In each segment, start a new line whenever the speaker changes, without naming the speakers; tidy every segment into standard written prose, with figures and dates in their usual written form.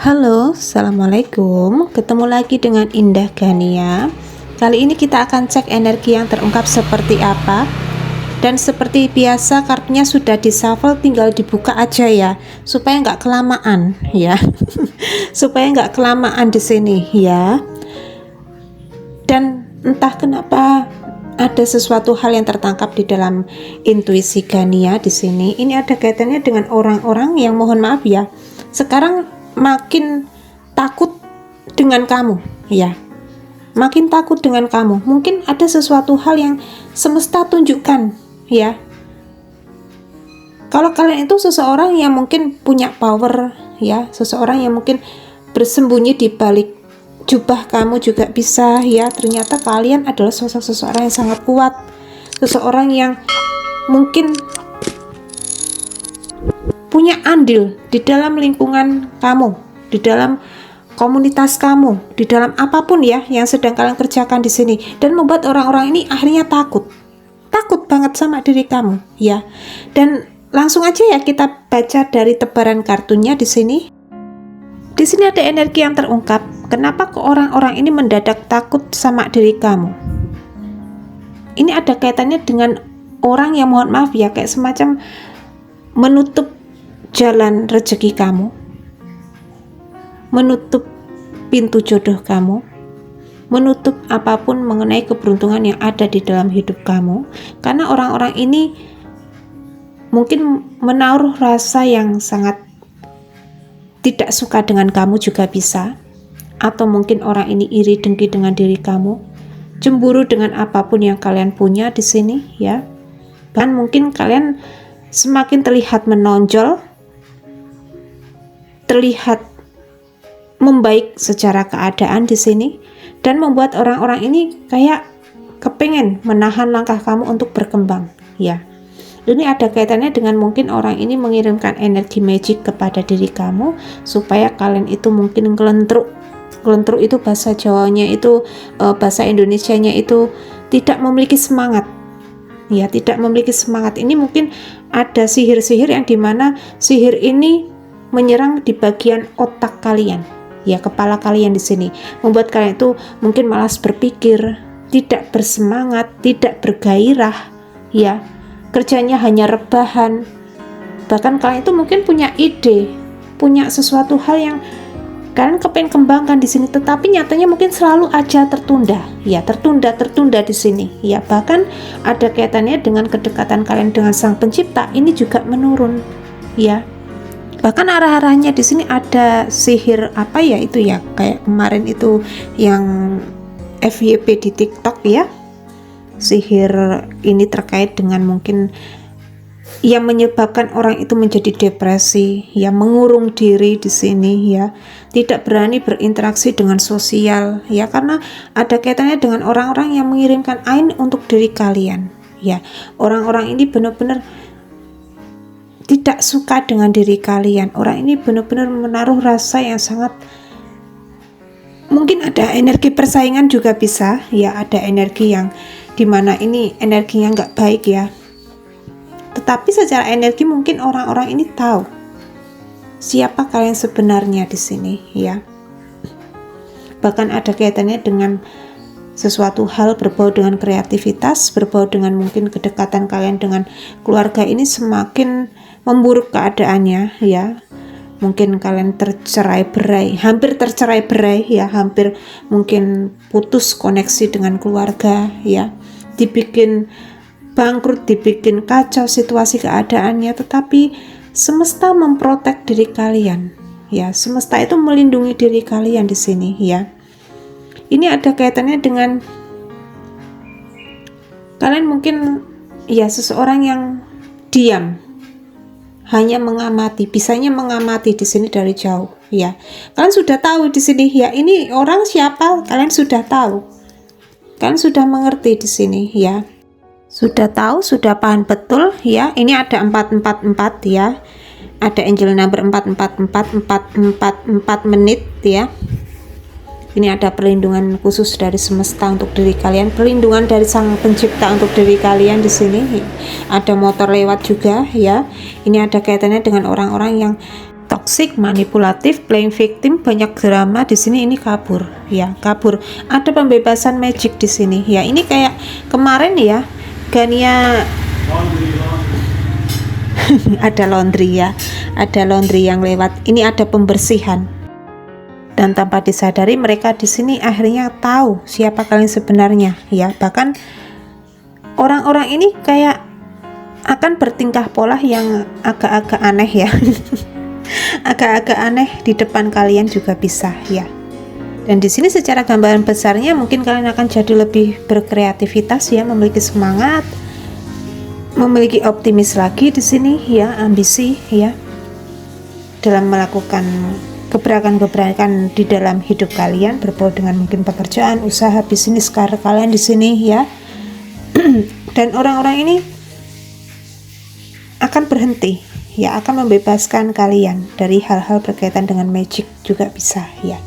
Halo, Assalamualaikum. Ketemu lagi dengan Indah Gania. Kali ini kita akan cek energi yang terungkap seperti apa. Dan seperti biasa kartunya sudah di shuffle, tinggal dibuka aja ya, supaya nggak kelamaan ya. Supaya nggak kelamaan di sini ya. Dan entah kenapa ada sesuatu hal yang tertangkap di dalam intuisi Gania di sini. Ini ada kaitannya dengan orang-orang yang, mohon maaf ya, sekarang makin takut dengan kamu ya, makin takut dengan kamu. Mungkin ada sesuatu hal yang semesta tunjukkan ya, kalau kalian itu seseorang yang mungkin punya power ya, seseorang yang mungkin bersembunyi di balik jubah kamu juga bisa ya. Ternyata kalian adalah sosok seseorang yang sangat kuat, seseorang yang mungkin punya andil di dalam lingkungan kamu, di dalam komunitas kamu, di dalam apapun ya yang sedang kalian kerjakan di sini, dan membuat orang-orang ini akhirnya takut banget sama diri kamu ya. Dan langsung aja ya kita baca dari tebaran kartunya di sini. Di sini ada energi yang terungkap. Kenapa kok orang-orang ini mendadak takut sama diri kamu? Ini ada kaitannya dengan orang yang, mohon maaf ya, kayak semacam menutup jalan rezeki kamu, menutup pintu jodoh kamu, menutup apapun mengenai keberuntungan yang ada di dalam hidup kamu, karena orang-orang ini mungkin menaruh rasa yang sangat tidak suka dengan kamu juga bisa, atau mungkin orang ini iri dengki dengan diri kamu, cemburu dengan apapun yang kalian punya di sini ya. Bahkan mungkin kalian semakin terlihat menonjol, terlihat membaik secara keadaan di sini, dan membuat orang-orang ini kayak kepengen menahan langkah kamu untuk berkembang ya. Ini ada kaitannya dengan mungkin orang ini mengirimkan energi magic kepada diri kamu supaya kalian itu mungkin gelentruk itu bahasa Jawanya itu, bahasa Indonesianya itu tidak memiliki semangat ya, tidak memiliki semangat. Ini mungkin ada sihir-sihir yang dimana sihir ini menyerang di bagian otak kalian ya, kepala kalian di sini, membuat kalian itu mungkin malas berpikir, tidak bersemangat, tidak bergairah ya, kerjanya hanya rebahan. Bahkan kalian itu mungkin punya ide, punya sesuatu hal yang kalian kepengen kembangkan di sini, tetapi nyatanya mungkin selalu aja tertunda ya, tertunda di sini ya. Bahkan ada kaitannya dengan kedekatan kalian dengan Sang Pencipta ini juga menurun ya. Bahkan arah-arahnya di sini ada sihir apa ya itu ya, kayak kemarin itu yang FYP di TikTok ya. Sihir ini terkait dengan mungkin yang menyebabkan orang itu menjadi depresi ya, mengurung diri di sini ya, tidak berani berinteraksi dengan sosial ya, karena ada kaitannya dengan orang-orang yang mengirimkan ain untuk diri kalian ya. Orang-orang ini benar-benar tidak suka dengan diri kalian. Orang ini benar-benar menaruh rasa yang sangat, mungkin ada energi persaingan juga bisa ya, ada energi yang dimana ini energinya nggak baik ya. Tetapi secara energi mungkin orang-orang ini tahu siapa kalian sebenarnya di sini ya. Bahkan ada kaitannya dengan sesuatu hal berbau dengan kreativitas, berbau dengan mungkin kedekatan kalian dengan keluarga ini semakin memburuk keadaannya ya. Mungkin kalian hampir tercerai berai ya, hampir mungkin putus koneksi dengan keluarga ya, dibikin bangkrut, dibikin kacau situasi keadaannya. Tetapi semesta memprotek diri kalian ya, semesta itu melindungi diri kalian di sini ya. Ini ada kaitannya dengan kalian mungkin ya seseorang yang diam, hanya mengamati, bisanya mengamati di sini dari jauh ya. Kalian sudah tahu di sini ya, ini orang siapa, kalian sudah tahu. Kalian sudah mengerti di sini ya. Sudah tahu, sudah paham betul ya. Ini ada 444 ya. Ada angel number 444, 444 menit ya. Ini ada perlindungan khusus dari semesta untuk diri kalian, perlindungan dari Sang Pencipta untuk diri kalian di sini. Ada motor lewat juga ya. Ini ada kaitannya dengan orang-orang yang toxic, manipulatif, playing victim, banyak drama di sini. Ini kabur ya, kabur. Ada pembebasan magic di sini ya. Ini kayak kemarin ya, Gania ada laundry ya, ada laundry yang lewat. Ini ada pembersihan. Dan tanpa disadari mereka di sini akhirnya tahu siapa kalian sebenarnya ya. Bahkan orang-orang ini kayak akan bertingkah pola yang agak-agak aneh ya. Agak-agak aneh di depan kalian juga bisa ya. Dan di sini secara gambaran besarnya mungkin kalian akan jadi lebih berkreativitas ya, memiliki semangat, memiliki optimis lagi di sini ya, ambisi ya, dalam melakukan gebrakan-gebrakan di dalam hidup kalian, berbau dengan mungkin pekerjaan, usaha, bisnis, karir kalian di sini ya. Dan orang-orang ini akan berhenti ya, akan membebaskan kalian dari hal-hal berkaitan dengan magic juga bisa ya.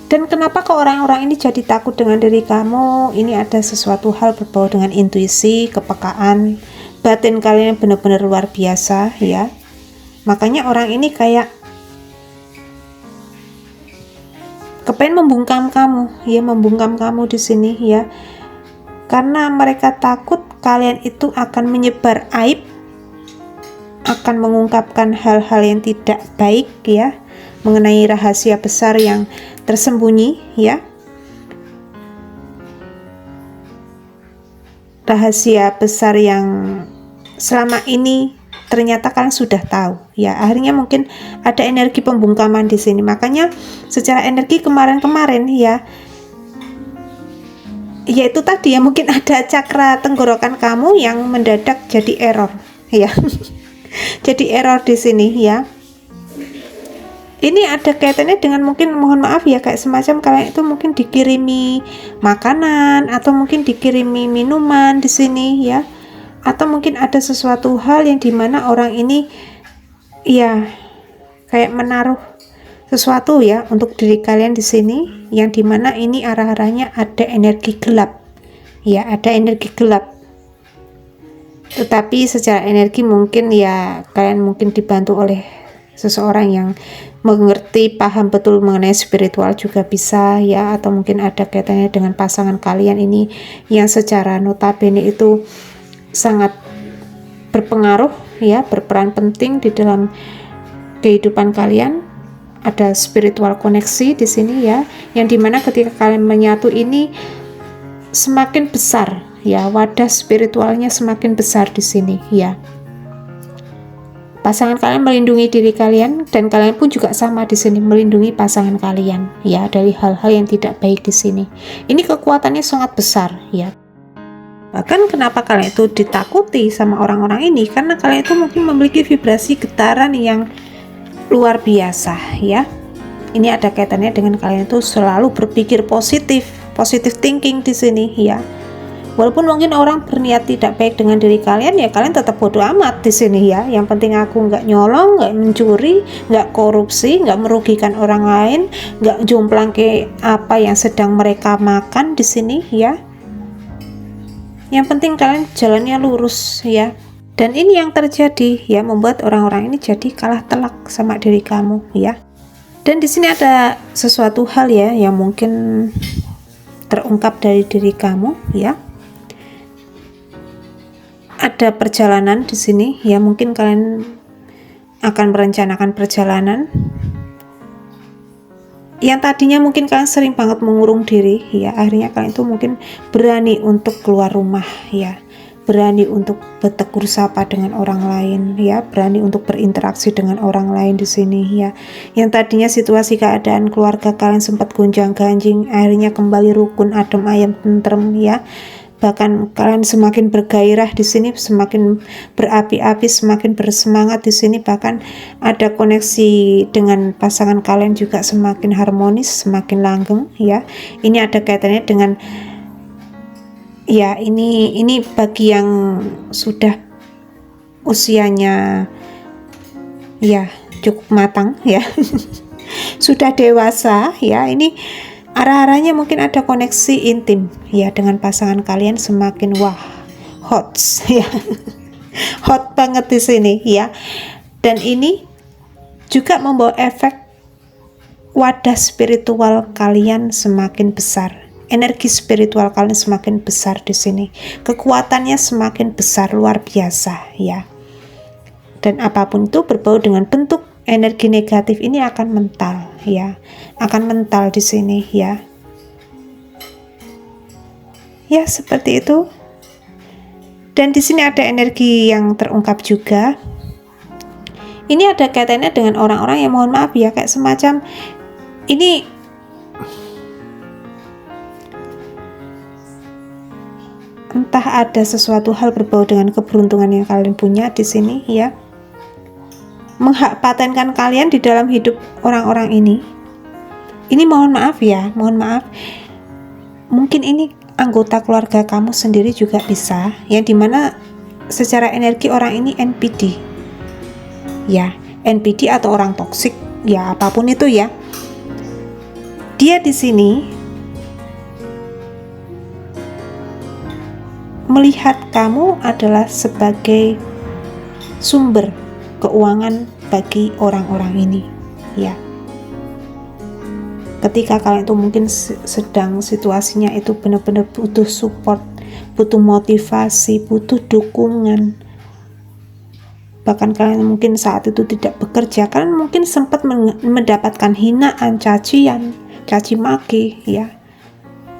Dan kenapa kok orang-orang ini jadi takut dengan diri kamu? Ini ada sesuatu hal berbau dengan intuisi, kepekaan, batin kalian benar-benar luar biasa ya. Makanya orang ini kayak kepengen membungkam kamu ya, membungkam kamu di sini ya, karena mereka takut kalian itu akan menyebar aib, akan mengungkapkan hal-hal yang tidak baik ya, mengenai rahasia besar yang tersembunyi ya, rahasia besar yang selama ini ternyata kalian sudah tahu ya. Akhirnya mungkin ada energi pembungkaman di sini. Makanya secara energi kemarin-kemarin ya, yaitu tadi ya, mungkin ada cakra tenggorokan kamu yang mendadak jadi error ya. Jadi error di sini ya. Ini ada kaitannya dengan mungkin, mohon maaf ya, kayak semacam kalian itu mungkin dikirimi makanan atau mungkin dikirimi minuman di sini ya. Atau mungkin ada sesuatu hal yang dimana orang ini ya kayak menaruh sesuatu ya untuk diri kalian di sini, yang dimana ini arah-arahnya ada energi gelap ya, ada energi gelap. Tetapi secara energi mungkin ya kalian mungkin dibantu oleh seseorang yang mengerti, paham betul mengenai spiritual juga bisa ya. Atau mungkin ada kaitannya dengan pasangan kalian ini yang secara notabene itu sangat berpengaruh ya, berperan penting di dalam kehidupan kalian. Ada spiritual koneksi di sini ya, yang dimana ketika kalian menyatu ini semakin besar ya, wadah spiritualnya semakin besar di sini ya. Pasangan kalian melindungi diri kalian, dan kalian pun juga sama di sini melindungi pasangan kalian ya, dari hal-hal yang tidak baik di sini. Ini kekuatannya sangat besar ya. Bahkan kenapa kalian itu ditakuti sama orang-orang ini, karena kalian itu mungkin memiliki vibrasi getaran yang luar biasa ya. Ini ada kaitannya dengan kalian itu selalu berpikir positif, positive thinking di sini ya. Walaupun mungkin orang berniat tidak baik dengan diri kalian ya, kalian tetap bodo amat di sini ya. Yang penting aku nggak nyolong, nggak mencuri, nggak korupsi, nggak merugikan orang lain, nggak jomplang ke apa yang sedang mereka makan di sini ya. Yang penting kalian jalannya lurus ya. Dan ini yang terjadi ya, membuat orang-orang ini jadi kalah telak sama diri kamu ya. Dan di sini ada sesuatu hal ya yang mungkin terungkap dari diri kamu ya. Ada perjalanan di sini ya, mungkin kalian akan merencanakan perjalanan yang tadinya mungkin kalian sering banget mengurung diri ya. Akhirnya kalian itu mungkin berani untuk keluar rumah ya, berani untuk bertegur sapa dengan orang lain ya, berani untuk berinteraksi dengan orang lain di sini ya. Yang tadinya situasi keadaan keluarga kalian sempat gonjang-ganjing, akhirnya kembali rukun, adem ayem, tentrem ya. Bahkan kalian semakin bergairah di sini, semakin berapi-api, semakin bersemangat di sini. Bahkan ada koneksi dengan pasangan kalian juga semakin harmonis, semakin langgeng ya. Ini ada kaitannya dengan ya, ini bagi yang sudah usianya ya cukup matang ya. Sudah dewasa ya. Ini arah-arahnya mungkin ada koneksi intim ya dengan pasangan kalian, semakin wah, hot ya. Hot banget di sini ya. Dan ini juga membawa efek wadah spiritual kalian semakin besar. Energi spiritual kalian semakin besar di sini. Kekuatannya semakin besar, luar biasa ya. Dan apapun itu berbau dengan bentuk energi negatif ini akan mental ya. Akan mental di sini ya. Ya, seperti itu. Dan di sini ada energi yang terungkap juga. Ini ada kaitannya dengan orang-orang yang mohon maaf ya, kayak semacam ini entah ada sesuatu hal berbau dengan keberuntungan yang kalian punya di sini ya. Menghak-patenkan kalian di dalam hidup orang-orang ini. Ini mohon maaf ya, mohon maaf. Mungkin ini anggota keluarga kamu sendiri juga bisa, yang dimana secara energi orang ini NPD ya, NPD atau orang toksik ya, apapun itu ya. Dia di sini melihat kamu adalah sebagai sumber keuangan bagi orang-orang ini ya. Ketika kalian itu mungkin sedang situasinya itu benar-benar butuh support, butuh motivasi, butuh dukungan, bahkan kalian mungkin saat itu tidak bekerja, kalian mungkin sempat mendapatkan hinaan, cacian, caci maki ya,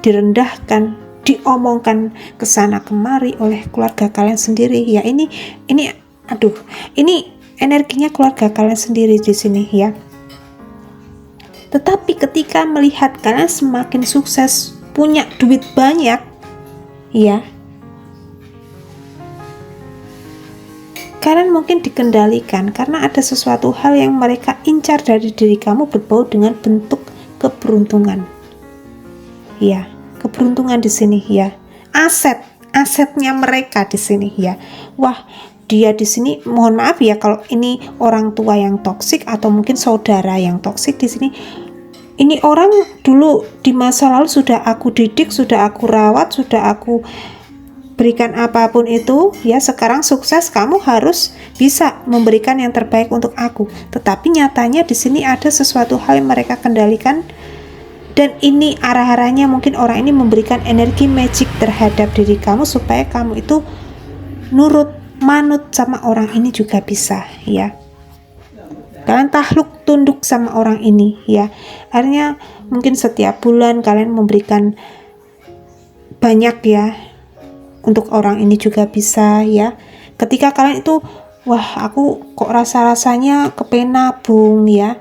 direndahkan, diomongkan kesana kemari oleh keluarga kalian sendiri ya. Ini energinya keluarga kalian sendiri di sini ya. Tetapi ketika melihat kalian semakin sukses, punya duit banyak ya, kalian mungkin dikendalikan karena ada sesuatu hal yang mereka incar dari diri kamu berbau dengan bentuk keberuntungan ya. Keberuntungan di sini ya, asetnya mereka di sini ya. Wah, dia di sini mohon maaf ya kalau ini orang tua yang toksik atau mungkin saudara yang toksik di sini. Ini orang dulu di masa lalu sudah aku didik, sudah aku rawat, sudah aku berikan apapun itu ya, sekarang sukses, kamu harus bisa memberikan yang terbaik untuk aku. Tetapi nyatanya di sini ada sesuatu hal yang mereka kendalikan, dan ini arah-arahnya mungkin orang ini memberikan energi magic terhadap diri kamu supaya kamu itu nurut, manut sama orang ini juga bisa ya. Kalian takluk tunduk sama orang ini ya. Akhirnya mungkin setiap bulan kalian memberikan banyak ya untuk orang ini juga bisa ya. Ketika kalian itu, wah aku kok rasa-rasanya kepengen nabung ya,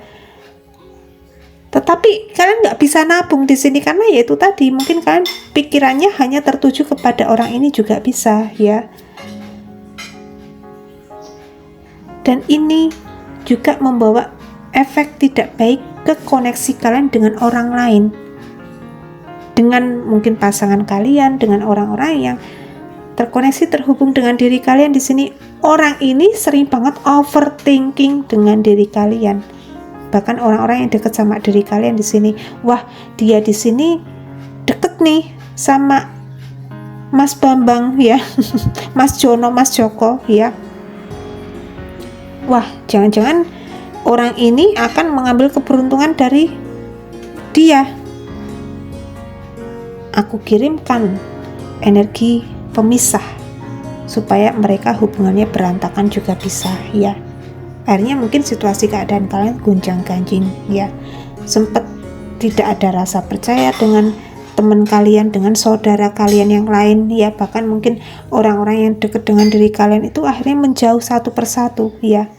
tetapi kalian nggak bisa nabung di sini karena ya itu tadi, mungkin kalian pikirannya hanya tertuju kepada orang ini juga bisa ya. Dan ini juga membawa efek tidak baik ke koneksi kalian dengan orang lain, dengan mungkin pasangan kalian, dengan orang-orang yang terkoneksi terhubung dengan diri kalian. Di sini orang ini sering banget overthinking dengan diri kalian, bahkan orang-orang yang dekat sama diri kalian di sini. Wah, dia di sini deket nih sama Mas Bambang ya, Mas Jono, Mas Joko ya. Wah, jangan-jangan orang ini akan mengambil keberuntungan dari dia. Aku kirimkan energi pemisah supaya mereka hubungannya berantakan juga bisa ya. Akhirnya mungkin situasi keadaan kalian gonjang-ganjing ya. Sempat tidak ada rasa percaya dengan teman kalian, dengan saudara kalian yang lain ya, bahkan mungkin orang-orang yang dekat dengan diri kalian itu akhirnya menjauh satu persatu ya.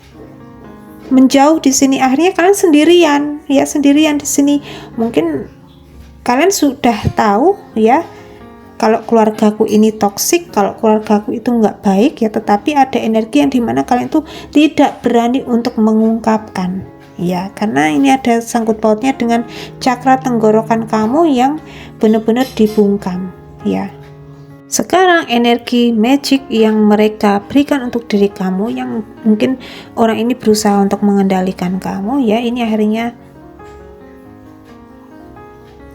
Menjauh di sini, akhirnya kalian sendirian ya, sendirian di sini. Mungkin kalian sudah tahu ya kalau keluargaku ini toksik, kalau keluargaku itu nggak baik ya, tetapi ada energi yang dimana kalian tuh tidak berani untuk mengungkapkan ya, karena ini ada sangkut pautnya dengan cakra tenggorokan kamu yang benar-benar dibungkam ya. Sekarang energi magic yang mereka berikan untuk diri kamu, yang mungkin orang ini berusaha untuk mengendalikan kamu ya, ini akhirnya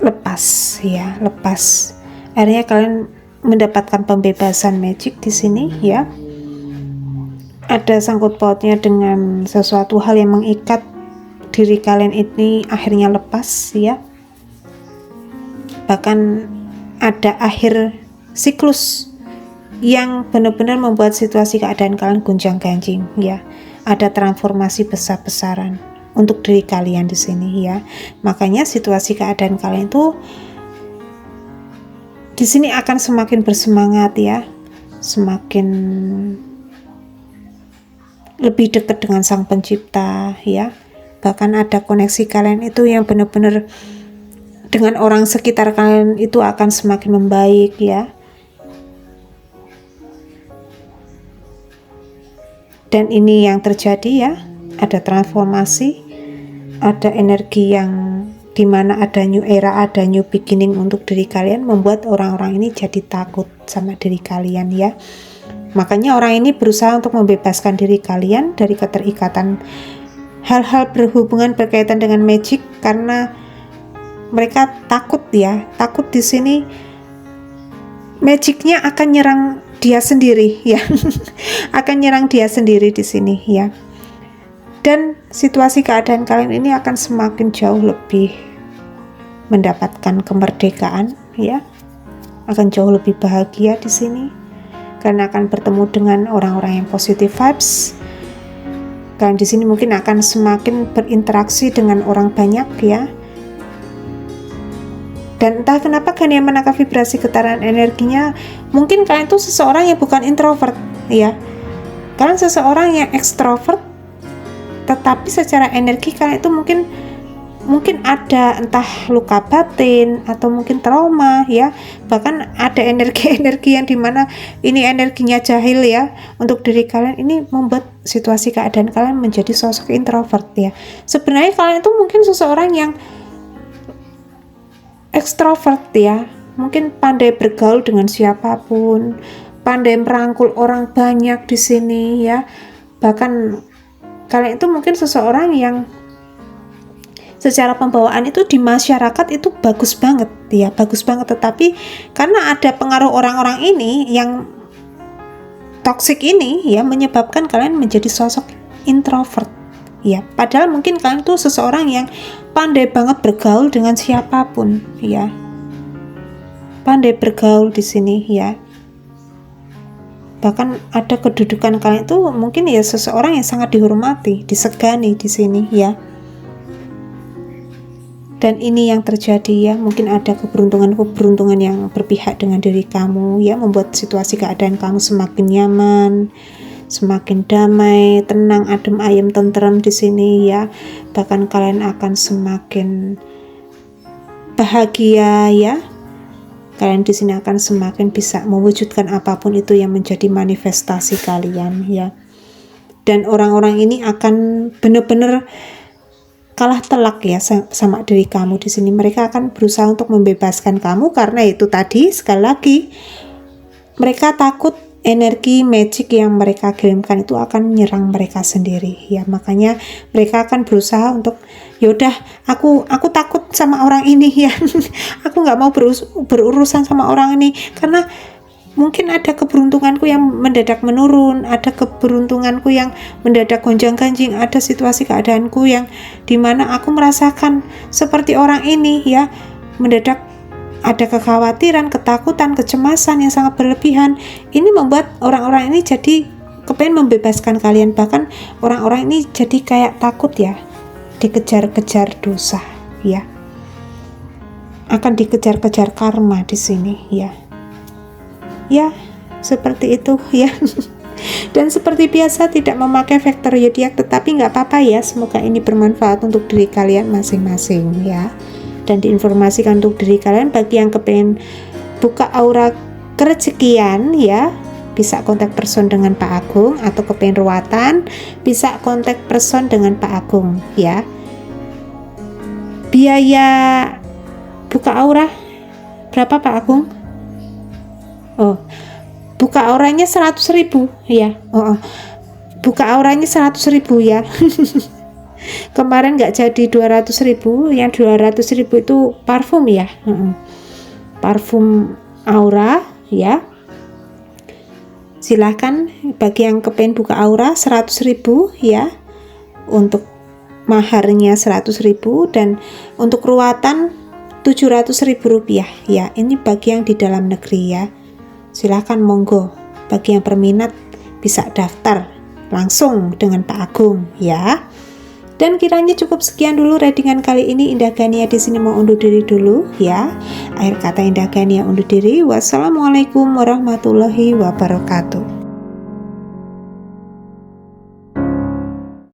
lepas ya, lepas. Akhirnya kalian mendapatkan pembebasan magic di sini ya. Ada sangkut pautnya dengan sesuatu hal yang mengikat diri kalian ini akhirnya lepas ya. Bahkan ada akhir siklus yang benar-benar membuat situasi keadaan kalian gonjang-ganjing ya. Ada transformasi besar-besaran untuk diri kalian di sini ya. Makanya situasi keadaan kalian itu di sini akan semakin bersemangat ya, semakin lebih dekat dengan Sang Pencipta ya. Bahkan ada koneksi kalian itu yang benar-benar dengan orang sekitar kalian itu akan semakin membaik ya. Dan ini yang terjadi ya, ada transformasi, ada energi yang dimana ada new era, ada new beginning untuk diri kalian, membuat orang-orang ini jadi takut sama diri kalian ya. Makanya orang ini berusaha untuk membebaskan diri kalian dari keterikatan hal-hal berhubungan berkaitan dengan magic, karena mereka takut ya, takut di sini magicnya akan nyerang dia sendiri ya. Akan nyerang dia sendiri di sini ya. Dan situasi keadaan kalian ini akan semakin jauh lebih mendapatkan kemerdekaan ya. Akan jauh lebih bahagia di sini karena akan bertemu dengan orang-orang yang positive vibes. Kalian di sini mungkin akan semakin berinteraksi dengan orang banyak ya. Dan entah kenapa kalian menangkap vibrasi getaran energinya, mungkin kalian tuh seseorang yang bukan introvert ya. Kalian seseorang yang ekstrovert, tetapi secara energi kalian itu mungkin ada entah luka batin atau mungkin trauma ya. Bahkan ada energi-energi yang dimana ini energinya jahil ya. Untuk diri kalian ini membuat situasi keadaan kalian menjadi sosok introvert ya. Sebenarnya kalian itu mungkin seseorang yang ekstrovert ya, mungkin pandai bergaul dengan siapapun, pandai merangkul orang banyak di sini ya. Bahkan kalian itu mungkin seseorang yang secara pembawaan itu di masyarakat itu bagus banget ya, bagus banget. Tetapi karena ada pengaruh orang-orang ini yang toksik ini ya, menyebabkan kalian menjadi sosok introvert ya. Padahal mungkin kalian tuh seseorang yang pandai banget bergaul dengan siapapun ya, pandai bergaul di sini ya. Bahkan ada kedudukan kalian itu mungkin ya seseorang yang sangat dihormati, disegani di sini ya. Dan ini yang terjadi ya, mungkin ada keberuntungan yang berpihak dengan diri kamu ya, membuat situasi keadaan kamu semakin nyaman, semakin damai, tenang, adem ayem, tenteram di sini ya. Bahkan kalian akan semakin bahagia ya. Kalian di sini akan semakin bisa mewujudkan apapun itu yang menjadi manifestasi kalian ya. Dan orang-orang ini akan benar-benar kalah telak ya sama diri kamu di sini. Mereka akan berusaha untuk membebaskan kamu karena itu tadi, sekali lagi, mereka takut energi magic yang mereka kirimkan itu akan menyerang mereka sendiri ya. Makanya mereka akan berusaha untuk yaudah, aku takut sama orang ini ya. Aku nggak mau berurusan sama orang ini karena mungkin ada keberuntunganku yang mendadak menurun, ada keberuntunganku yang mendadak gonjang-ganjing, ada situasi keadaanku yang dimana aku merasakan seperti orang ini ya, mendadak ada kekhawatiran, ketakutan, kecemasan yang sangat berlebihan. Ini membuat orang-orang ini jadi kepengen membebaskan kalian. Bahkan orang-orang ini jadi kayak takut ya, dikejar-kejar dosa ya, akan dikejar-kejar karma di sini ya. Ya, seperti itu ya. Dan seperti biasa tidak memakai faktor zodiak, tetapi nggak apa-apa ya. Semoga ini bermanfaat untuk diri kalian masing-masing ya. Dan diinformasikan untuk diri kalian. Bagi yang kepengen buka aura kerezekian ya, bisa kontak person dengan Pak Agung, atau kepengen ruatan bisa kontak person dengan Pak Agung ya. Biaya buka aura berapa Pak Agung? Oh, buka auranya 100.000 ya. Buka auranya 100.000 ya. Kemarin nggak jadi 200.000, yang 200.000 itu parfum ya. Parfum aura ya. Silahkan bagi yang kepengen buka aura 100.000 ya, untuk maharnya 100.000 dan untuk ruatan 700.000 rupiah ya. Ini bagi yang di dalam negeri ya. Silahkan monggo, bagi yang berminat bisa daftar langsung dengan Pak Agung ya. Dan kiranya cukup sekian dulu readingan kali ini. Indah Gania di sini mau undur diri dulu ya. Akhir kata Indah Gania undur diri. Wassalamualaikum warahmatullahi wabarakatuh.